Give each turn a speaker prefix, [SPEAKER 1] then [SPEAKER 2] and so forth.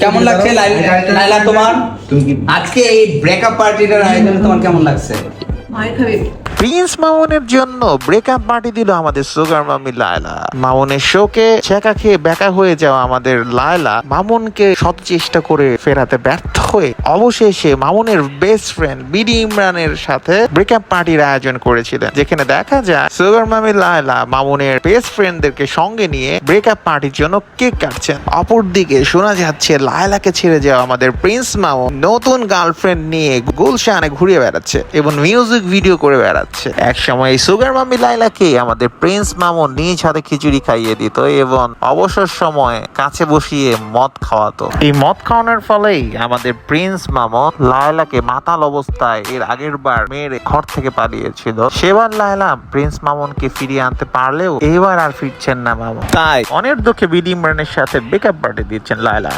[SPEAKER 1] কেমন লাগছে লাইলা তোমার আজকে এই ব্রেকআপ পার্টিটার আয়োজনে তোমার কেমন লাগছে?
[SPEAKER 2] মায়ের খাবি
[SPEAKER 3] প্রিন্স মামুনের জন্য ব্রেকআপ পার্টি দিল আমাদের সুগার মামি লায়লা। মামুনের শোকে ছেঁকা খেয়ে বেকা হয়ে যাওয়া আমাদের লায়লা মামুনকে শত চেষ্টা করে ফেরাতে ব্যর্থ হয়ে অবশেষে মামুনের বেস্ট ফ্রেন্ড বিডি ইমরানের সাথে ব্রেকআপ পার্টির আয়োজন করেছিলেন, যেখানে দেখা যায় সুগার মামি লায়লা মামুনের বেস্ট ফ্রেন্ডদেরকে সঙ্গে নিয়ে ব্রেকআপ পার্টির জন্য কেক কাটছেন। অপরদিকে শোনা যাচ্ছে লায়লাকে ছেড়ে যাওয়া আমাদের প্রিন্স মামুন নতুন গার্লফ্রেন্ড নিয়ে গুলশানে ঘুরে বেড়াচ্ছে এবং মিউজিক ভিডিও করে বেড়াচ্ছে। এক সময় এই সুগার মামি লায়লাকে আমাদের প্রিন্স মামুন নিজ হাতে খিচুড়ি খাইয়ে দিত এবং অবসর সময় কাছে বসিয়ে মদ খাওয়াতো। এই মদ খাওয়ানোর ফলেই আমাদের প্রিন্স মামুন লায়লাকে মাতাল অবস্থায় এর আগের বার মেরে ঘর থেকে পালিয়েছিল। সেবার লায়লা প্রিন্স মামুনকে ফিরিয়ে আনতে পারলেও এবার আর ফিরছেন না মামুন, তাই অনেক দুঃখে বিডি ইমরানের সাথে ব্রেকআপ পার্টি দিচ্ছেন লায়লা।